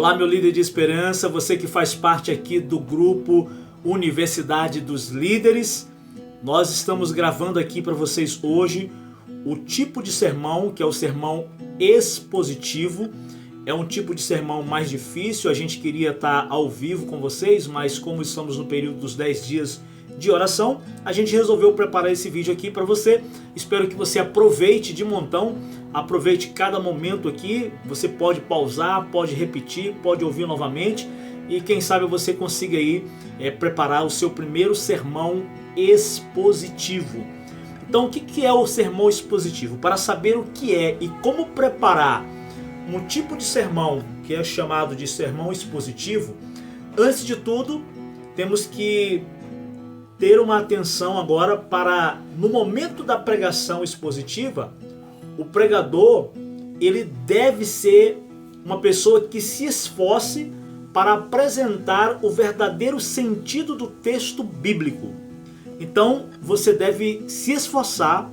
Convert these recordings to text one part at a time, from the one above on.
Olá, meu líder de esperança, você que faz parte aqui do grupo Universidade dos Líderes. Nós estamos gravando aqui para vocês hoje o tipo de sermão que é o sermão expositivo. É um tipo de sermão mais difícil, a gente queria estar ao vivo com vocês, mas como estamos no período dos 10 dias de oração, a gente resolveu preparar esse vídeo aqui para você. Espero que você aproveite de montão, aproveite cada momento aqui. Você pode pausar, pode repetir, pode ouvir novamente e quem sabe você consiga aí preparar o seu primeiro sermão expositivo. Então, o que é o sermão expositivo? Para saber o que é e como preparar um tipo de sermão que é chamado de sermão expositivo, antes de tudo, temos que ter uma atenção agora para, no momento da pregação expositiva, o pregador, ele deve ser uma pessoa que se esforce para apresentar o verdadeiro sentido do texto bíblico. Então, você deve se esforçar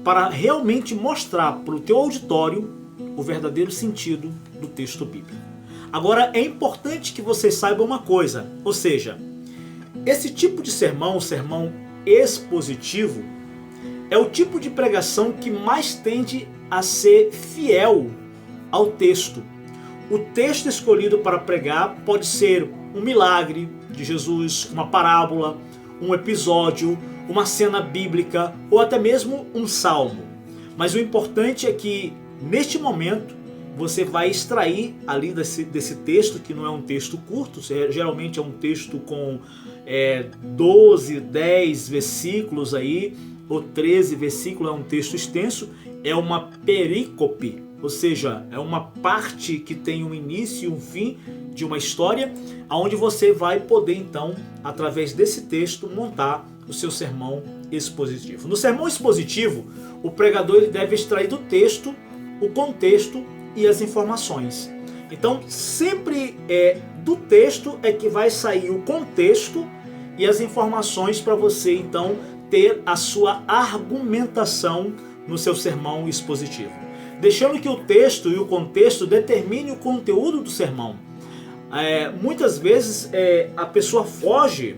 para realmente mostrar para o teu auditório o verdadeiro sentido do texto bíblico. Agora, é importante que você saiba uma coisa, ou seja, esse tipo de sermão, o sermão expositivo, é o tipo de pregação que mais tende a ser fiel ao texto. O texto escolhido para pregar pode ser um milagre de Jesus, uma parábola, um episódio, uma cena bíblica ou até mesmo um salmo. Mas o importante é que, neste momento, você vai extrair ali desse texto, que não é um texto curto, geralmente é um texto com 12, 10 versículos aí, ou 13 versículos, é um texto extenso, é uma perícope, ou seja, é uma parte que tem um início e um fim de uma história, onde você vai poder então, através desse texto, montar o seu sermão expositivo. No sermão expositivo, o pregador ele deve extrair do texto o contexto e as informações. Então, sempre do texto é que vai sair o contexto e as informações para você, então, ter a sua argumentação no seu sermão expositivo. Deixando que o texto e o contexto determine o conteúdo do sermão. Muitas vezes a pessoa foge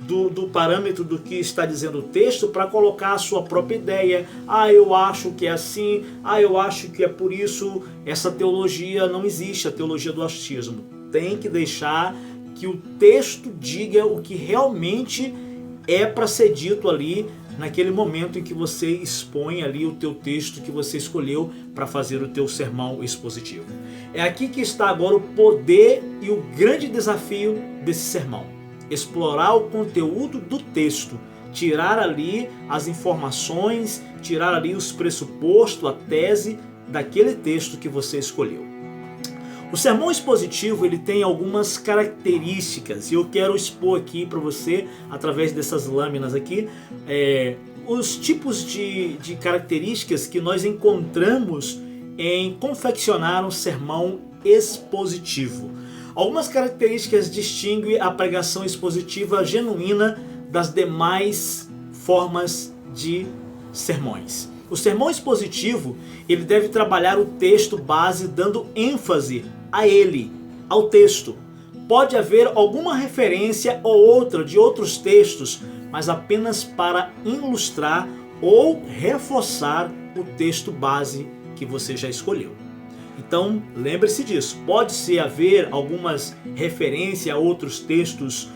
do parâmetro do que está dizendo o texto para colocar a sua própria ideia. Eu acho que é assim, eu acho que é por isso. Essa teologia não existe, a teologia do achismo. Tem que deixar que o texto diga o que realmente é para ser dito ali naquele momento em que você expõe ali o teu texto que você escolheu para fazer o teu sermão expositivo. É aqui que está agora o poder e o grande desafio desse sermão. Explorar o conteúdo do texto, tirar ali as informações, tirar ali os pressupostos, a tese daquele texto que você escolheu. O sermão expositivo ele tem algumas características e eu quero expor aqui para você, através dessas lâminas aqui, os tipos de características que nós encontramos em confeccionar um sermão expositivo. Algumas características distinguem a pregação expositiva genuína das demais formas de sermões. O sermão expositivo, ele deve trabalhar o texto base dando ênfase a ele, ao texto. Pode haver alguma referência ou outra de outros textos, mas apenas para ilustrar ou reforçar o texto base que você já escolheu. Então, lembre-se disso. Pode-se haver algumas referências a outros textos,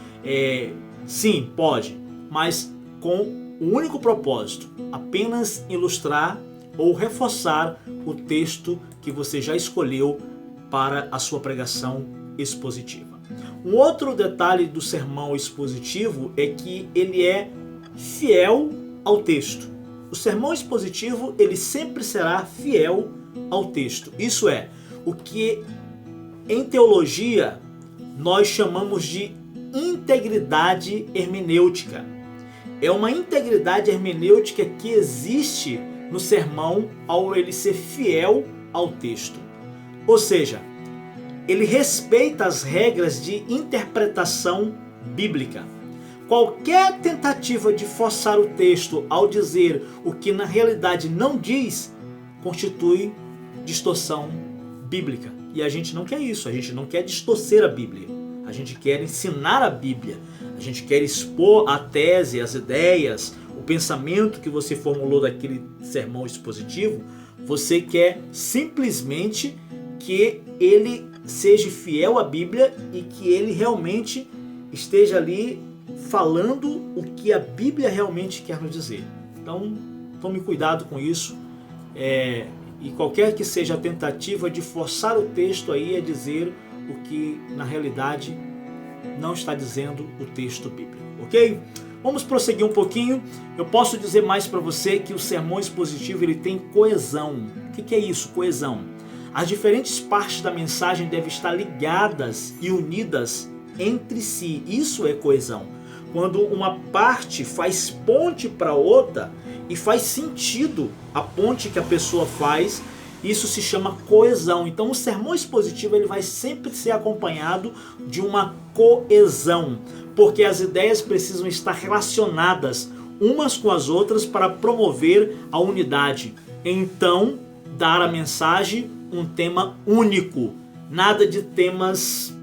sim, pode, mas com o único propósito, apenas ilustrar ou reforçar o texto que você já escolheu para a sua pregação expositiva. Um outro detalhe do sermão expositivo é que ele é fiel ao texto. O sermão expositivo, ele sempre será fiel ao texto. Isso é, o que em teologia nós chamamos de integridade hermenêutica. É uma integridade hermenêutica que existe no sermão ao ele ser fiel ao texto. Ou seja, ele respeita as regras de interpretação bíblica. Qualquer tentativa de forçar o texto ao dizer o que na realidade não diz, constitui distorção bíblica. E a gente não quer isso, a gente não quer distorcer a Bíblia. A gente quer ensinar a Bíblia. A gente quer expor a tese, as ideias, o pensamento que você formulou daquele sermão expositivo. Você quer simplesmente que ele seja fiel à Bíblia e que ele realmente esteja ali falando o que a Bíblia realmente quer nos dizer. Então, tome cuidado com isso. E qualquer que seja a tentativa de forçar o texto aí a dizer o que na realidade não está dizendo o texto bíblico, ok? Vamos prosseguir um pouquinho. Eu posso dizer mais para você que o sermão expositivo ele tem coesão. O que é isso? Coesão. As diferentes partes da mensagem devem estar ligadas e unidas entre si. Isso é coesão. Quando uma parte faz ponte para outra e faz sentido a ponte que a pessoa faz, isso se chama coesão. Então o sermão expositivo ele vai sempre ser acompanhado de uma coesão, porque as ideias precisam estar relacionadas umas com as outras para promover a unidade. Então, dar a mensagem um tema único, nada de temas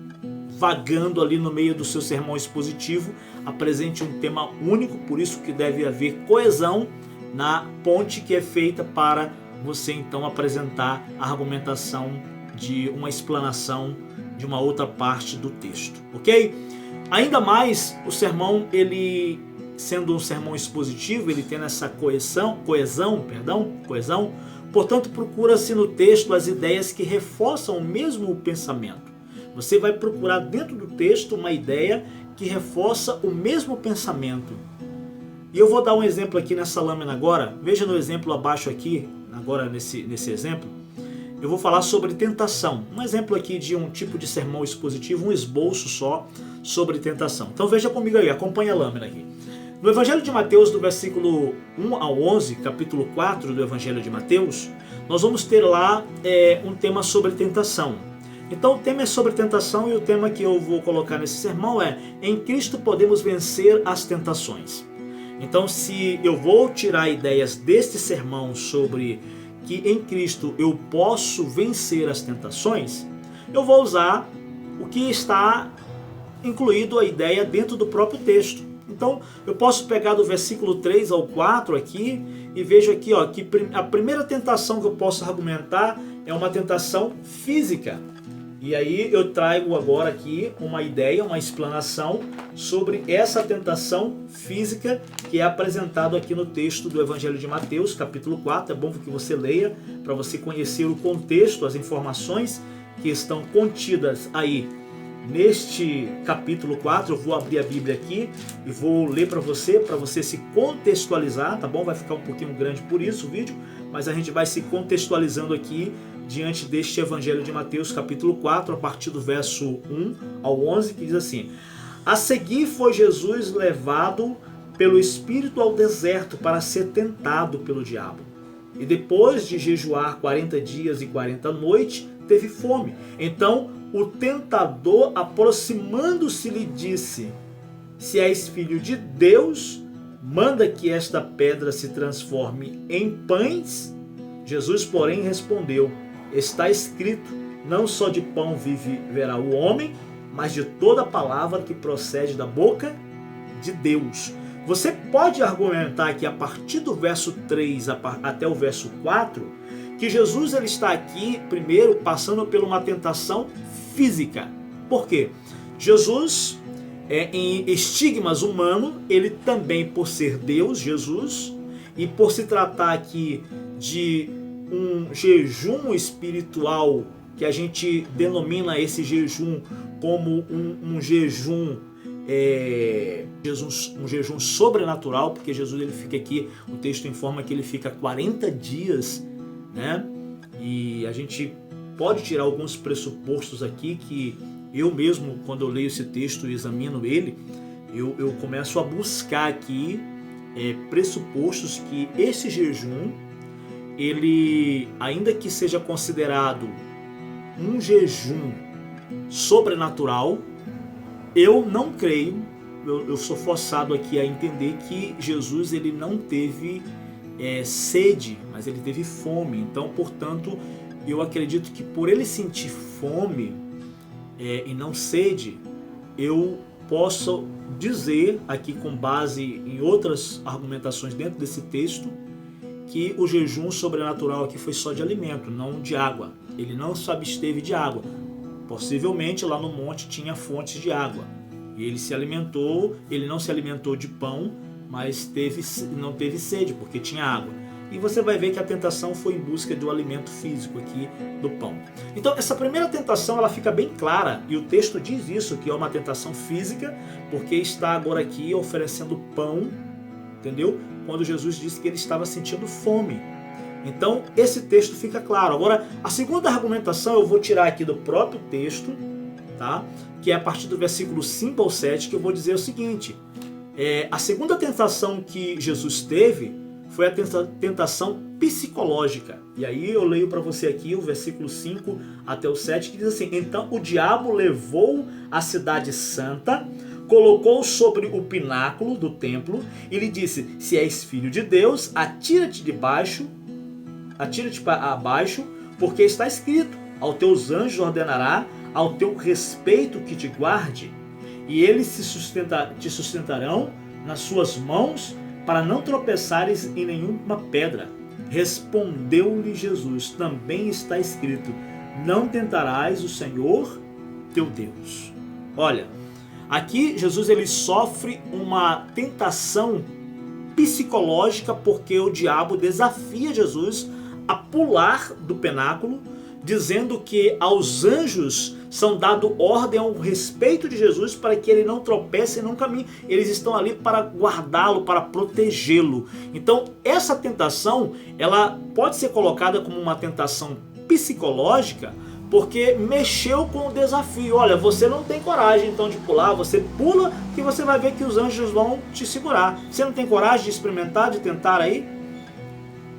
vagando ali no meio do seu sermão expositivo. Apresente um tema único, por isso que deve haver coesão na ponte que é feita para você então apresentar a argumentação de uma explanação de uma outra parte do texto, ok? Ainda mais, o sermão, ele sendo um sermão expositivo, ele tendo essa coesão, portanto procura-se no texto as ideias que reforçam o mesmo pensamento. Você vai procurar dentro do texto uma ideia que reforça o mesmo pensamento. E eu vou dar um exemplo aqui nessa lâmina agora. Veja no exemplo abaixo aqui, agora nesse exemplo. Eu vou falar sobre tentação. Um exemplo aqui de um tipo de sermão expositivo, um esboço só sobre tentação. Então veja comigo aí, acompanha a lâmina aqui. No Evangelho de Mateus, do versículo 1 ao 11, capítulo 4 do Evangelho de Mateus, nós vamos ter lá um tema sobre tentação. Então o tema é sobre tentação e o tema que eu vou colocar nesse sermão é: em Cristo podemos vencer as tentações. Então, se eu vou tirar ideias deste sermão sobre que em Cristo eu posso vencer as tentações, eu vou usar o que está incluído a ideia dentro do próprio texto. Então, eu posso pegar do versículo 3 ao 4 aqui e vejo aqui que a primeira tentação que eu posso argumentar é uma tentação física. E aí eu trago agora aqui uma ideia, uma explanação sobre essa tentação física que é apresentado aqui no texto do Evangelho de Mateus, capítulo 4. É bom que você leia para você conhecer o contexto, as informações que estão contidas aí neste capítulo 4. Eu vou abrir a Bíblia aqui e vou ler para você se contextualizar, tá bom? Vai ficar um pouquinho grande por isso o vídeo, mas a gente vai se contextualizando aqui diante deste Evangelho de Mateus, capítulo 4, a partir do verso 1 ao 11, que diz assim: a seguir foi Jesus levado pelo Espírito ao deserto para ser tentado pelo diabo. E depois de jejuar 40 dias e 40 noites, teve fome. Então o tentador, aproximando-se, lhe disse: se és filho de Deus, manda que esta pedra se transforme em pães. Jesus, porém, respondeu: está escrito, não só de pão viverá o homem, mas de toda palavra que procede da boca de Deus. Você pode argumentar que a partir do verso 3 até o verso 4, que Jesus ele está aqui, primeiro, passando por uma tentação física. Por quê? Jesus, em estigmas humanos, ele também, por ser Deus, Jesus, e por se tratar aqui de um jejum espiritual, que a gente denomina esse jejum como um jejum sobrenatural, porque Jesus ele fica aqui, o texto informa que ele fica 40 dias, né? E a gente pode tirar alguns pressupostos aqui que eu mesmo, quando eu leio esse texto e examino ele, eu começo a buscar aqui pressupostos que esse jejum, ele, ainda que seja considerado um jejum sobrenatural, eu não creio, eu sou forçado aqui a entender que Jesus ele não teve sede, mas ele teve fome. Então, portanto, eu acredito que por ele sentir fome e não sede, eu posso dizer aqui com base em outras argumentações dentro desse texto, que o jejum sobrenatural aqui foi só de alimento, não de água. Ele não se absteve de água. Possivelmente lá no monte tinha fontes de água. E ele se alimentou, ele não se alimentou de pão, mas não teve sede, porque tinha água. E você vai ver que a tentação foi em busca do alimento físico aqui, do pão. Então essa primeira tentação ela fica bem clara, e o texto diz isso, que é uma tentação física, porque está agora aqui oferecendo pão, entendeu? Quando Jesus disse que ele estava sentindo fome. Então esse texto fica claro. Agora a segunda argumentação eu vou tirar aqui do próprio texto, tá? Que é a partir do versículo 5 ao 7, que eu vou dizer o seguinte: a segunda tentação que Jesus teve foi a tentação psicológica. E aí eu leio para você aqui o versículo 5 até o 7, que diz assim: então o diabo levou a cidade santa, colocou sobre o pináculo do templo e lhe disse: se és filho de Deus, atira-te abaixo, porque está escrito: aos teus anjos ordenará ao teu respeito que te guarde, e eles te sustentarão nas suas mãos, para não tropeçares em nenhuma pedra. Respondeu-lhe Jesus: também está escrito: não tentarás o Senhor teu Deus. Olha, aqui Jesus ele sofre uma tentação psicológica, porque o diabo desafia Jesus a pular do pináculo, dizendo que aos anjos são dado ordem ao respeito de Jesus para que ele não tropece e não caminhe. Eles estão ali para guardá-lo, para protegê-lo. Então essa tentação ela pode ser colocada como uma tentação psicológica, porque mexeu com o desafio. Olha, você não tem coragem então de pular, você pula que você vai ver que os anjos vão te segurar. Você não tem coragem de experimentar, de tentar aí?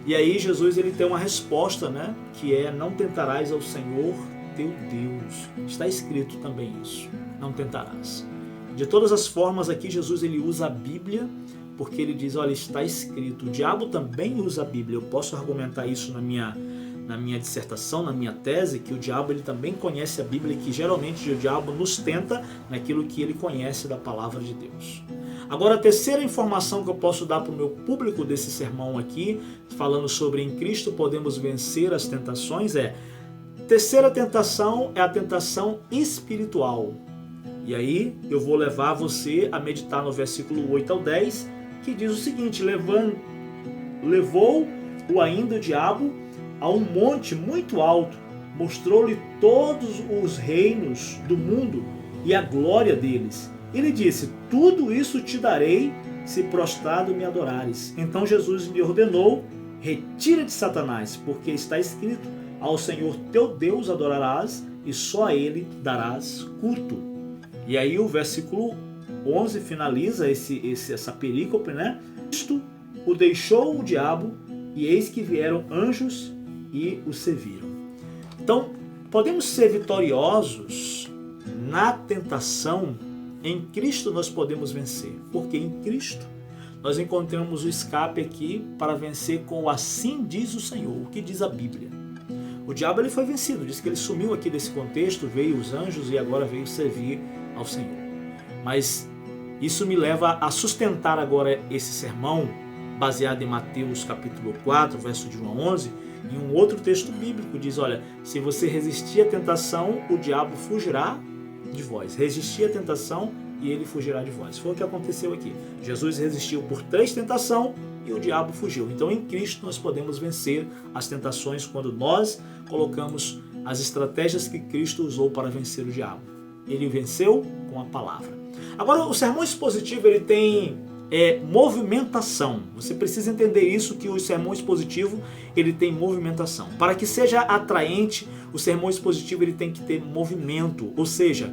E aí Jesus ele tem uma resposta, né? Que é: não tentarás ao Senhor teu Deus. Está escrito também isso: não tentarás. De todas as formas aqui Jesus ele usa a Bíblia, porque ele diz: olha, está escrito. O diabo também usa a Bíblia. Eu posso argumentar isso na minha dissertação, na minha tese, que o diabo ele também conhece a Bíblia, e que geralmente o diabo nos tenta naquilo que ele conhece da palavra de Deus. Agora, a terceira informação que eu posso dar para o meu público desse sermão aqui, falando sobre em Cristo podemos vencer as tentações, terceira tentação é a tentação espiritual. E aí eu vou levar você a meditar no versículo 8 ao 10, que diz o seguinte: levou-o ainda o diabo a um monte muito alto, mostrou-lhe todos os reinos do mundo e a glória deles. Ele disse: tudo isso te darei se prostrado me adorares. Então Jesus lhe ordenou: retira-te, Satanás, porque está escrito: ao Senhor teu Deus adorarás e só a ele darás culto. E aí o versículo 11 finaliza essa perícope, né? Isto o deixou o diabo, e eis que vieram anjos e o serviram. Então podemos ser vitoriosos na tentação. Em Cristo nós podemos vencer, porque em Cristo nós encontramos o escape aqui para vencer com o assim diz o Senhor, o que diz a Bíblia. O diabo ele foi vencido, diz que ele sumiu aqui desse contexto, veio os anjos e agora veio servir ao Senhor. Mas isso me leva a sustentar agora esse sermão, baseado em Mateus capítulo 4, verso de 1 a 11, em um outro texto bíblico, diz: olha, se você resistir à tentação, o diabo fugirá de vós. Resistir à tentação e ele fugirá de vós. Foi o que aconteceu aqui. Jesus resistiu por 3 tentações e o diabo fugiu. Então em Cristo nós podemos vencer as tentações quando nós colocamos as estratégias que Cristo usou para vencer o diabo. Ele venceu com a palavra. Agora o sermão expositivo ele tem movimentação. Você precisa entender isso, que o sermão expositivo ele tem movimentação. Para que seja atraente, o sermão expositivo ele tem que ter movimento, ou seja,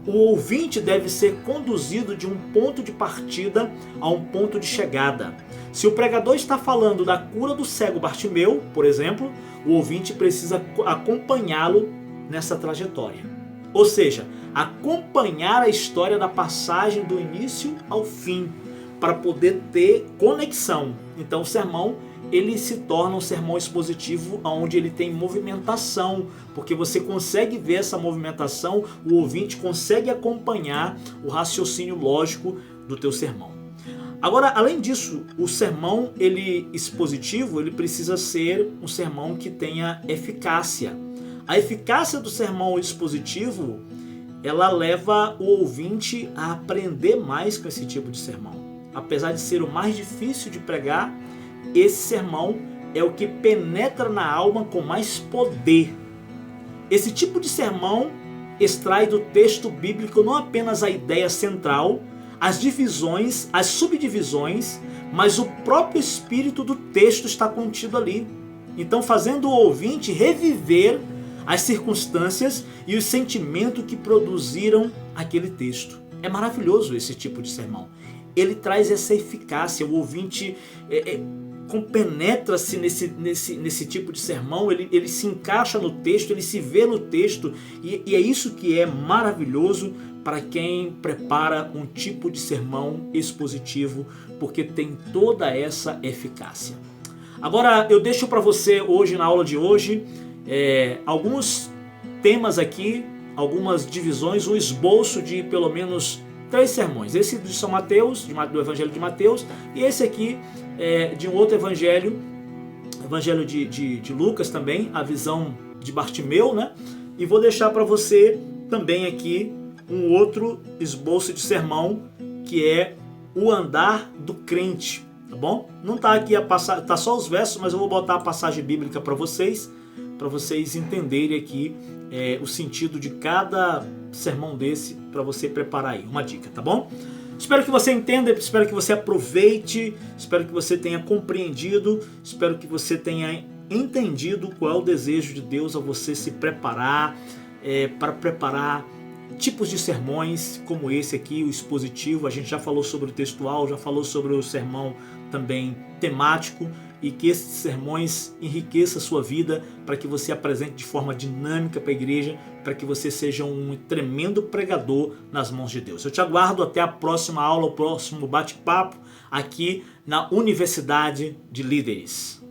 o ouvinte deve ser conduzido de um ponto de partida a um ponto de chegada. Se o pregador está falando da cura do cego Bartimeu, por exemplo, o ouvinte precisa acompanhá-lo nessa trajetória. Ou seja, acompanhar a história da passagem do início ao fim, para poder ter conexão. Então o sermão ele se torna um sermão expositivo onde ele tem movimentação, porque você consegue ver essa movimentação, o ouvinte consegue acompanhar o raciocínio lógico do teu sermão. Agora, além disso, o sermão expositivo, ele precisa ser um sermão que tenha eficácia. A eficácia do sermão expositivo, ela leva o ouvinte a aprender mais com esse tipo de sermão. Apesar de ser o mais difícil de pregar, esse sermão é o que penetra na alma com mais poder. Esse tipo de sermão extrai do texto bíblico não apenas a ideia central, as divisões, as subdivisões, mas o próprio espírito do texto está contido ali. Então, fazendo o ouvinte reviver as circunstâncias e o sentimento que produziram aquele texto. É maravilhoso esse tipo de sermão. Ele traz essa eficácia, o ouvinte compenetra-se nesse tipo de sermão, ele se encaixa no texto, ele se vê no texto, e é isso que é maravilhoso para quem prepara um tipo de sermão expositivo, porque tem toda essa eficácia. Agora eu deixo para você hoje, na aula de hoje, alguns temas aqui, algumas divisões, um esboço de pelo menos 3 sermões. Esse de São Mateus, do Evangelho de Mateus, e esse aqui de um outro evangelho, Evangelho de Lucas também, a visão de Bartimeu, né? E vou deixar para você também aqui um outro esboço de sermão, que é o andar do crente, tá bom? Não tá aqui tá só os versos, mas eu vou botar a passagem bíblica para vocês entenderem aqui o sentido de cada sermão desse, para você preparar aí, uma dica, tá bom? Espero que você entenda, espero que você aproveite, espero que você tenha compreendido, espero que você tenha entendido qual é o desejo de Deus ao você se preparar, para preparar tipos de sermões como esse aqui, o expositivo. A gente já falou sobre o textual, já falou sobre o sermão também temático, e que esses sermões enriqueçam a sua vida para que você apresente de forma dinâmica para a igreja, para que você seja um tremendo pregador nas mãos de Deus. Eu te aguardo até a próxima aula, o próximo bate-papo aqui na Universidade de Líderes.